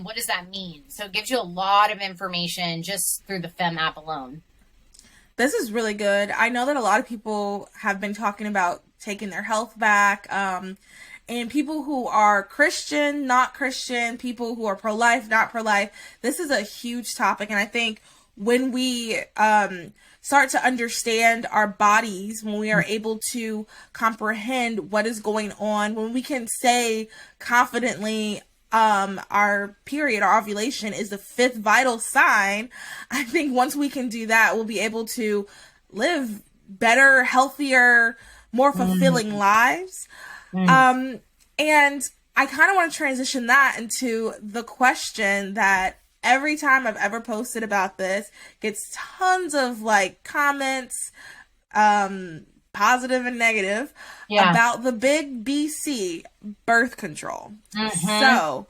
What does that mean? So it gives you a lot of information just through the FEMM app alone. This is really good. I know that a lot of people have been talking about taking their health back. And people who are Christian, not Christian, people who are pro life, not pro life, this is a huge topic. And I think when we start to understand our bodies, when we are able to comprehend what is going on, when we can say confidently, our period, our ovulation is the fifth vital sign. I think once we can do that, we'll be able to live better, healthier, more fulfilling Mm, lives. mm, Um, and I kind of want to transition that into the question that every time I've ever posted about this gets tons of like comments, positive and negative, yeah. about the big BC, birth control. Mm-hmm. So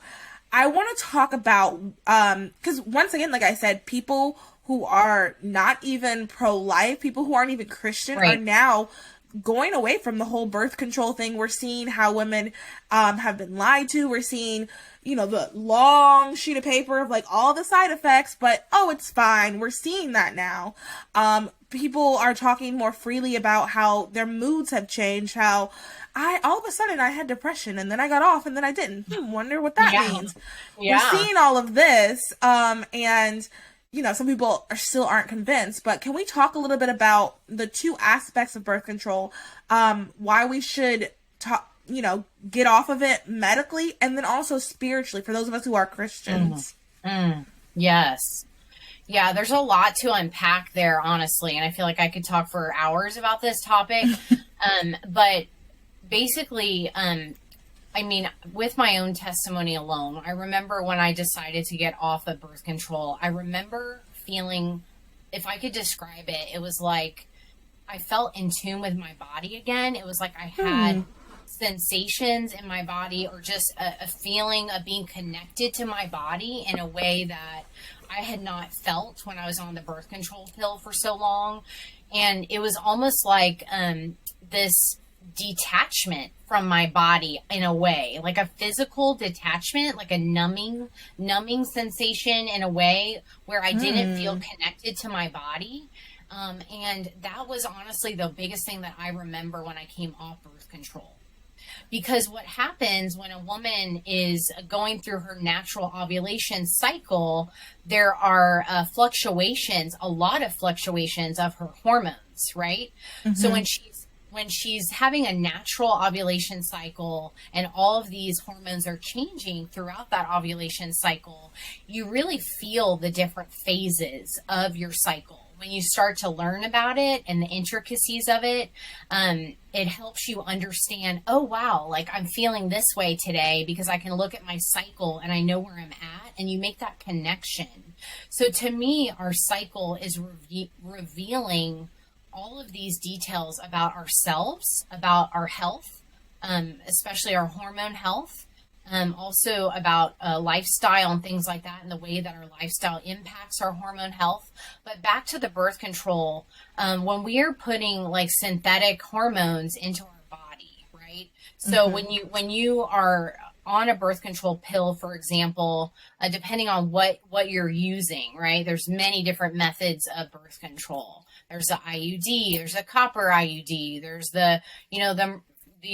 I want to talk about, because once again, like I said, people who are not even pro life, people who aren't even Christian, are Right. now going away from the whole birth control thing. We're seeing how women have been lied to. We're seeing, the long sheet of paper of like all the side effects, but oh, it's fine. We're seeing that now. People are talking more freely about how their moods have changed, how I all of a sudden I had depression and then I got off and then I didn't. Wonder what that Yeah. means. We're Yeah. seeing all of this, and some people still aren't convinced, but can we talk a little bit about the two aspects of birth control? Why we should talk, get off of it medically and then also spiritually for those of us who are Mm, Christians. mm. Yes. Yeah, there's a lot to unpack there, honestly, and I feel like I could talk for hours about this topic. But basically, I mean, with my own testimony alone, I remember when I decided to get off of birth control, I remember feeling, if I could describe it, it was like I felt in tune with my body again. It was like I Hmm. had sensations in my body, or just a feeling of being connected to my body in a way that I had not felt when I was on the birth control pill for so long. And it was almost like this detachment from my body, in a way, like a physical detachment, like a numbing sensation, in a way where I didn't feel Hmm. connected to my body. And that was honestly the biggest thing that I remember when I came off birth control. Because what happens when a woman is going through her natural ovulation cycle, there are fluctuations, a lot of fluctuations of her hormones, right? So Hmm. when she's having a natural ovulation cycle and all of these hormones are changing throughout that ovulation cycle, you really feel the different phases of your cycle. When you start to learn about it and the intricacies of it, it helps you understand, oh, wow, like I'm feeling this way today because I can look at my cycle and I know where I'm at, and you make that connection. So to me, our cycle is revealing all of these details about ourselves, about our health, especially our hormone health, also about lifestyle and things like that, and the way that our lifestyle impacts our hormone health. But back to the birth control, when we are putting like synthetic hormones into our body, right? So Hmm. when you are on a birth control pill, for example, depending on what you're using, right? There's many different methods of birth control. There's the IUD, there's a copper IUD, there's the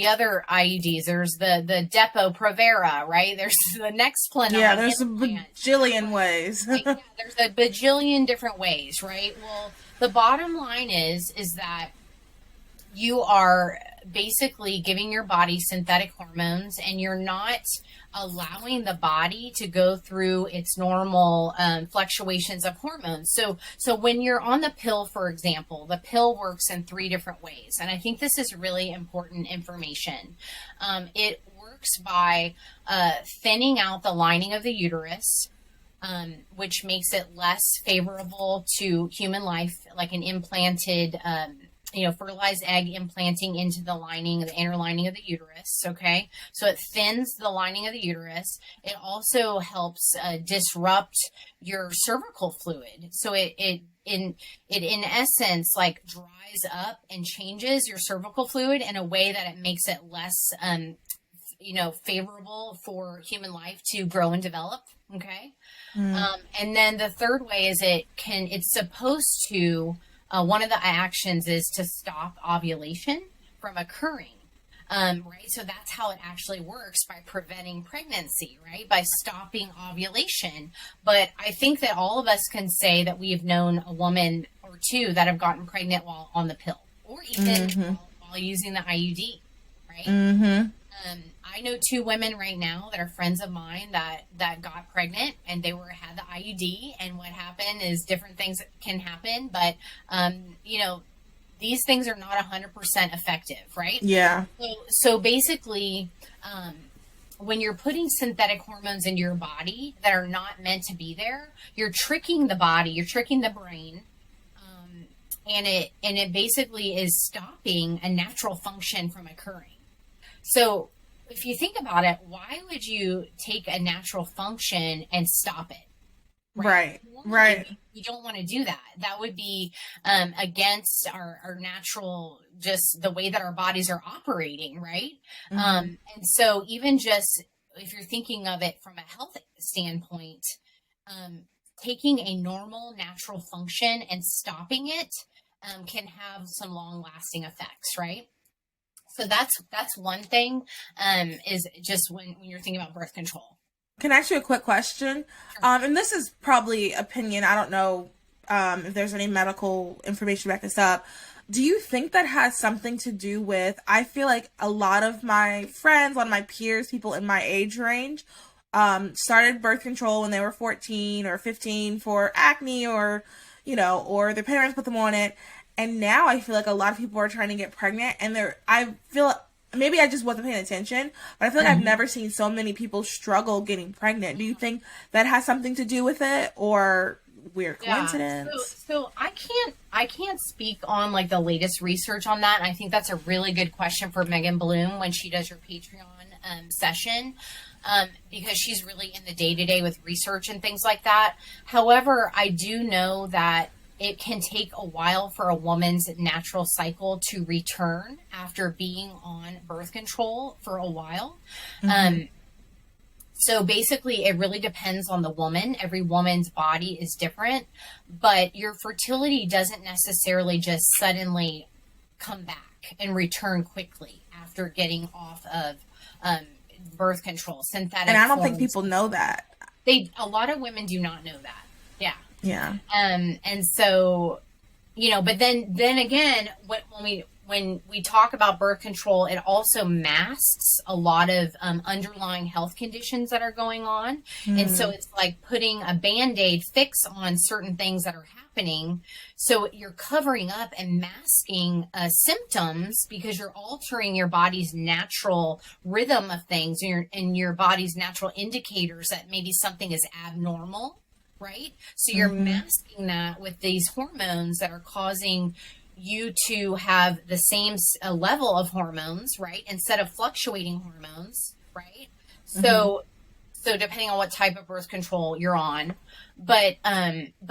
other IUDs. There's the Depo Provera, right? There's the Yeah, Nexplanon there's a implant. bajillion But ways. like, yeah, there's a bajillion different ways, right? Well, the bottom line is that you are basically giving your body synthetic hormones, and you're not allowing the body to go through its normal fluctuations of hormones. So when you're on the pill, for example, the pill works in three different ways, and I think this is really important information. It works by thinning out the lining of the uterus, which makes it less favorable to human life, like an implanted, fertilized egg implanting into the inner lining of the uterus. Okay. So it thins the lining of the uterus. It also helps disrupt your cervical fluid. So in essence, like dries up and changes your cervical fluid in a way that it makes it less, favorable for human life to grow and develop. Okay. Mm. And then the third way is it's supposed to, one of the actions is to stop ovulation from occurring. Right. So that's how it actually works, by preventing pregnancy, right? By stopping ovulation. But I think that all of us can say that we have known a woman or two that have gotten pregnant while on the pill, or even Mm-hmm. while using the IUD, right? Mm-hmm. I know two women right now that are friends of mine that got pregnant, and they had the IUD. And what happened is, different things can happen, but you know, these things are not 100% effective, right? Yeah. So basically, when you're putting synthetic hormones into your body that are not meant to be there, you're tricking the body, you're tricking the brain, and it basically is stopping a natural function from occurring. So if you think about it, why would you take a natural function and stop it? Right? Right. Normally, Right. you don't want to do that. That would be against our natural, just the way that our bodies are operating, right? Mm-hmm. And so, even just if you're thinking of it from a health standpoint, um, taking a normal, natural function and stopping it can have some long lasting effects, right? So that's one thing, is just when you're thinking about birth control. Can I ask you a quick question? Sure. And this is probably opinion. I don't know if there's any medical information to back this up. Do you think that has something to do with? I feel like a lot of my friends, a lot of my peers, people in my age range, started birth control when they were 14 or 15 for acne, or or their parents put them on it. And now I feel like a lot of people are trying to get pregnant, and I feel, maybe I just wasn't paying attention, but I feel like I've Mhm. never seen so many people struggle getting pregnant. Do you think that has something to do with it, or weird Yeah. coincidence? So I can't speak on like the latest research on that. And I think that's a really good question for Megan Bloom when she does her Patreon session, because she's really in the day to day with research and things like that. However, I do know that it can take a while for a woman's natural cycle to return after being on birth control for a while. Mm-hmm. Um, so basically, it really depends on the woman. Every woman's body is different, but your fertility doesn't necessarily just suddenly come back and return quickly after getting off of um, birth control, And synthetic I don't think forms. people know that. A lot of women do not know that. Yeah. Yeah. And so, but then again, when we talk about birth control, it also masks a lot of underlying health conditions that are going on. And so Mm. it's like putting a band-aid fix on certain things that are happening. So you're covering up and masking symptoms, because you're altering your body's natural rhythm of things, and your body's natural indicators that maybe something is abnormal, right? So you're Mm-hmm. masking that with these hormones that are causing you to have the same level of hormones, right? Instead of fluctuating hormones, right? Mm-hmm. So depending on what type of birth control you're on, but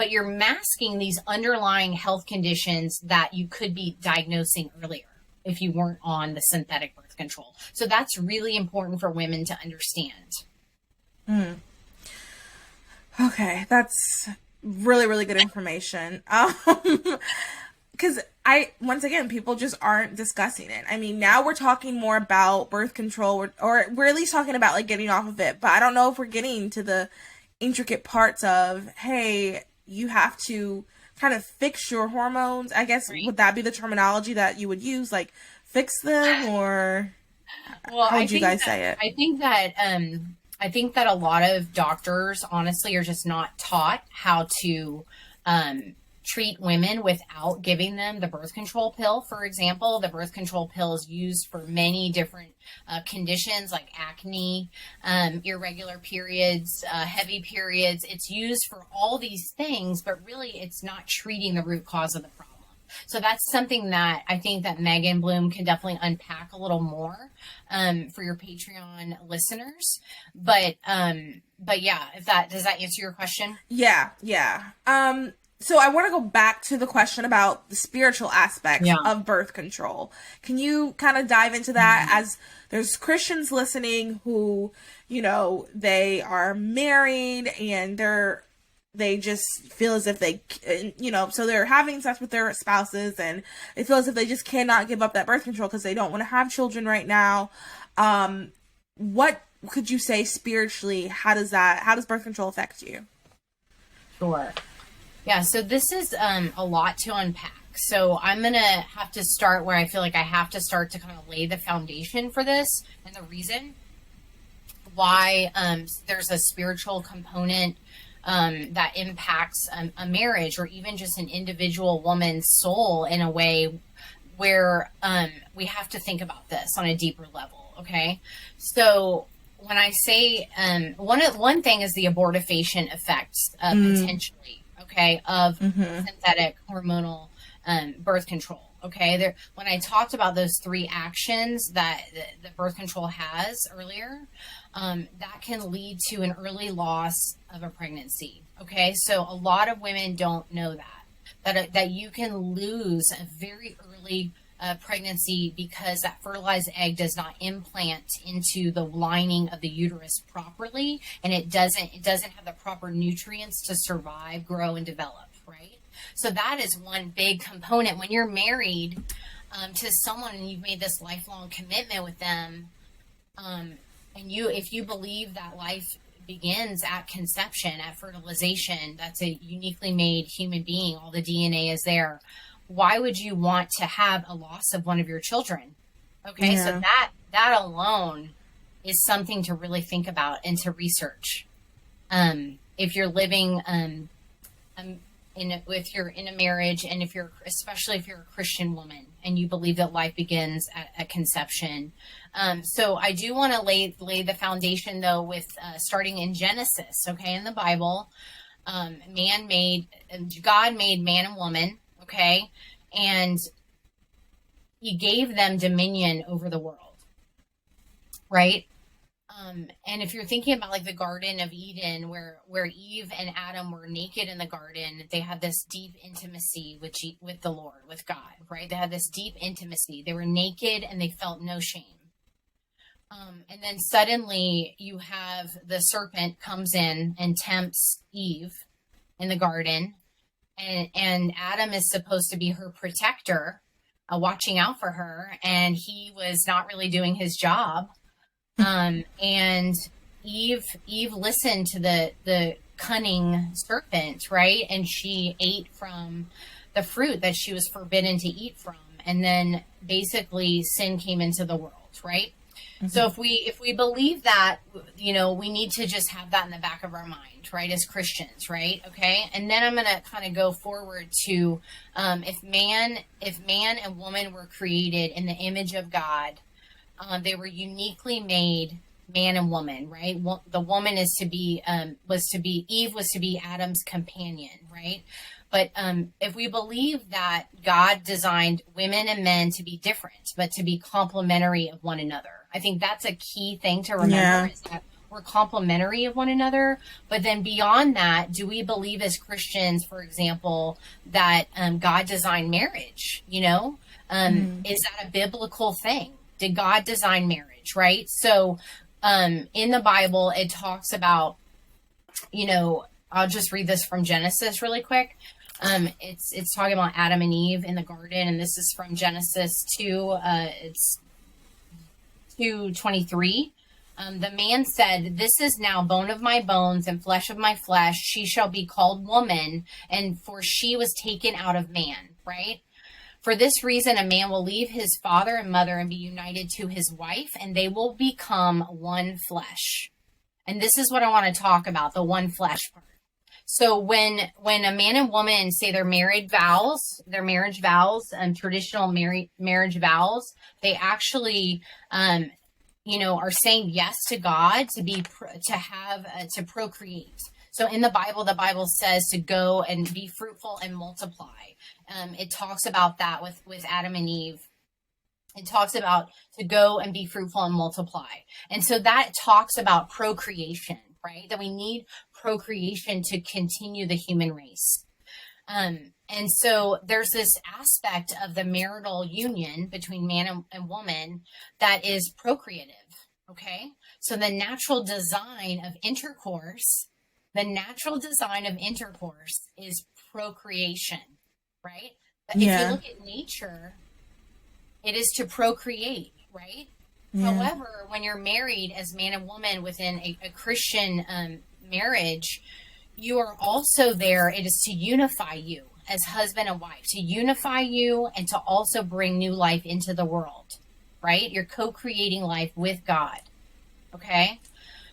you're masking these underlying health conditions that you could be diagnosing earlier if you weren't on the synthetic birth control. So that's really important for women to understand. Mm. Okay, that's really, really good information. Because once again, people just aren't discussing it. I mean, now we're talking more about birth control, or we're at least talking about like getting off of it. But I don't know if we're getting to the intricate parts of, hey, you have to kind of fix your hormones. I guess, Right. would that be the terminology that you would use? Like, fix them, or Well, how would you guys say it? I think that a lot of doctors honestly are just not taught how to um, treat women without giving them the birth control pill. For example, the birth control pill is used for many different conditions like acne, irregular periods, heavy periods. It's used for all these things, but really it's not treating the root cause of the problem. So that's something that I think that Megan Bloom can definitely unpack a little more for your Patreon listeners. But yeah, if that does that answer your question? Yeah, yeah. So I want to go back to the question about the spiritual aspects Yeah. of birth control. Can you kind of dive into that, as there's Christians listening who, they are married and they just feel as if they, so they're having sex with their spouses and they feel as if they just cannot give up that birth control because they don't want to have children right now. What could you say spiritually? How does birth control affect you? Sure. Yeah, so this is a lot to unpack. So I'm going to have to start where I feel like I have to start to kind of lay the foundation for this, and the reason why there's a spiritual component that impacts a marriage or even just an individual woman's soul in a way where we have to think about this on a deeper level. Okay. So when I say one thing is the abortifacient effects potentially, okay, of synthetic hormonal birth control. Okay, when I talked about those three actions that the birth control has earlier, that can lead to an early loss of a pregnancy. Okay, so a lot of women don't know that you can lose a very early pregnancy because that fertilized egg does not implant into the lining of the uterus properly, and it doesn't have the proper nutrients to survive, grow, and develop. Right. So that is one big component when you're married to someone and you've made this lifelong commitment with them, and if you believe that life begins at conception, at fertilization, that's a uniquely made human being, all the DNA is there. Why would you want to have a loss of one of your children? Okay, yeah. So that alone is something to really think about and to research. If you're living if you're in a marriage, and especially if you're a Christian woman and you believe that life begins at conception. So I do want to lay the foundation though with starting in Genesis. Okay, in the Bible, God made man and woman. Okay, and he gave them dominion over the world, right? And if you're thinking about like the Garden of Eden, where Eve and Adam were naked in the garden, they had this deep intimacy with the Lord, with God, right? They had this deep intimacy. They were naked and they felt no shame. And then suddenly you have the serpent comes in and tempts Eve in the garden, and Adam is supposed to be her protector, watching out for her, and he was not really doing his job. And Eve listened to the cunning serpent, right? And she ate from the fruit that she was forbidden to eat from. And then basically sin came into the world, right? Mm-hmm. So if we believe that, we need to just have that in the back of our mind, right? As Christians, right? Okay. And then I'm going to kind of go forward to, if man and woman were created in the image of God, they were uniquely made, man and woman, right? The woman Eve was to be Adam's companion, right? But if we believe that God designed women and men to be different, but to be complementary of one another, I think that's a key thing to remember, is that we're complementary of one another. But then beyond that, do we believe as Christians, for example, that God designed marriage? Is that a biblical thing? Did God design marriage, right? So in the Bible, it talks about, I'll just read this from Genesis really quick. It's talking about Adam and Eve in the garden, and this is from Genesis 2, it's 2:23. The man said, "This is now bone of my bones and flesh of my flesh. She shall be called woman, and for she was taken out of man," right? For this reason, a man will leave his father and mother and be united to his wife, and they will become one flesh. And this is what I want to talk about, the one flesh part. So when a man and woman say their marriage vows, traditional marriage vows, they actually, are saying yes to God to procreate. So in the Bible says to go and be fruitful and multiply. It talks about that with Adam and Eve. It talks about to go and be fruitful and multiply. And so that talks about procreation, right? That we need procreation to continue the human race. And so there's this aspect of the marital union between man and woman that is procreative. Okay. So the natural design of intercourse is procreation, right? But if you Yeah. look at nature, it is to procreate, right? Yeah. However, when you're married as man and woman within a Christian marriage, you are also there. It is to unify you as husband and wife, to unify you and to also bring new life into the world, right? You're co-creating life with God. Okay.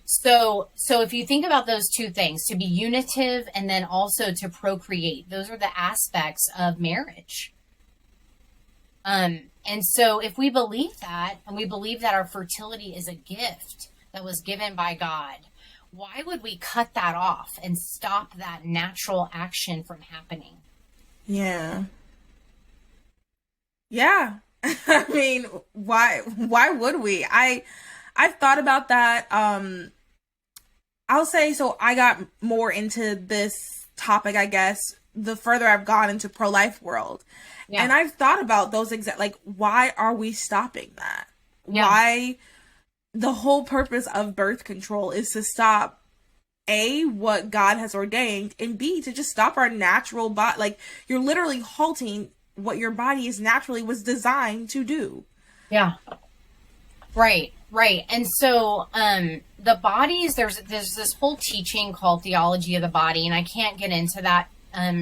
So if you think about those two things, to be unitive and then also to procreate, those are the aspects of marriage. And so if we believe that, and we believe that our fertility is a gift that was given by God, why would we cut that off and stop that natural action from happening? Yeah. Yeah. I mean, why would we? I've thought about that. I'll say, so I got more into this topic, I guess, the further I've gone into pro-life world. Yeah. And I've thought about those exact, like, why are we stopping that? Yeah. Why the whole purpose of birth control is to stop A, what God has ordained, and B, to just stop our natural body. Like, you're literally halting what your body is naturally was designed to do. Yeah. Right, right. And so the bodies, there's this whole teaching called theology of the body, and I can't get into that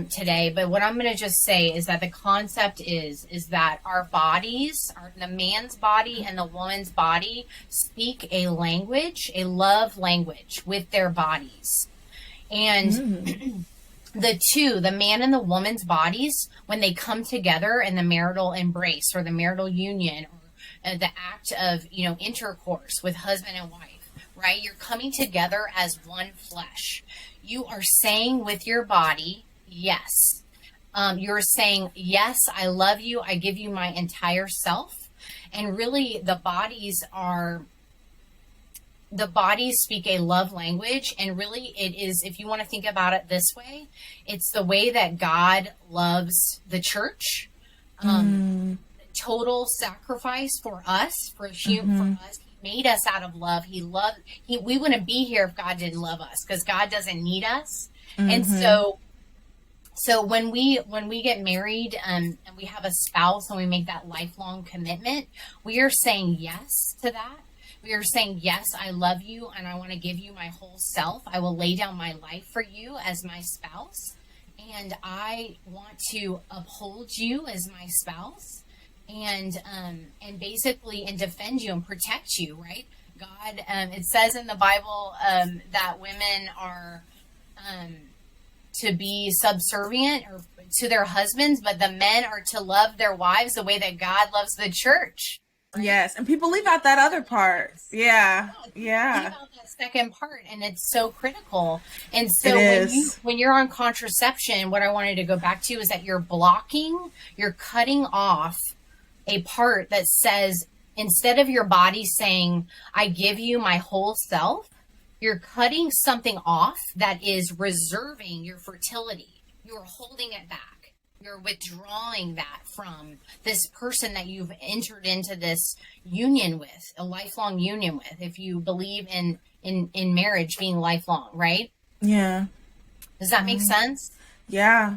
today, but what I'm going to just say is that the concept is that our bodies, the man's body and the woman's body, speak a language, a love language with their bodies. And the man and the woman's bodies, when they come together in the marital embrace or the marital union, or the act of, intercourse with husband and wife, right? You're coming together as one flesh. You are saying with your body, yes. You're saying, yes, I love you. I give you my entire self. And really the bodies speak a love language. And really it is, if you want to think about it this way, it's the way that God loves the church. Total sacrifice for us, for us. He made us out of love. We wouldn't be here if God didn't love us, because God doesn't need us. And so when we get married, and we have a spouse and we make that lifelong commitment, we are saying yes to that. We are saying, yes, I love you and I want to give you my whole self. I will lay down my life for you as my spouse. And I want to uphold you as my spouse. And basically, and defend you and protect you, right? God, it says in the Bible that women are to be subservient or to their husbands, but the men are to love their wives the way that God loves the church. Right? Yes, and people leave out that other part. Yeah. Leave out that second part, and it's so critical. And so when you're on contraception, what I wanted to go back to is that you're cutting off a part that says, instead of your body saying, I give you my whole self, you're cutting something off that is reserving your fertility. You're holding it back. You're withdrawing that from this person that you've entered into this union with, a lifelong union with, if you believe in marriage being lifelong, right? Yeah. Does that make sense? Yeah.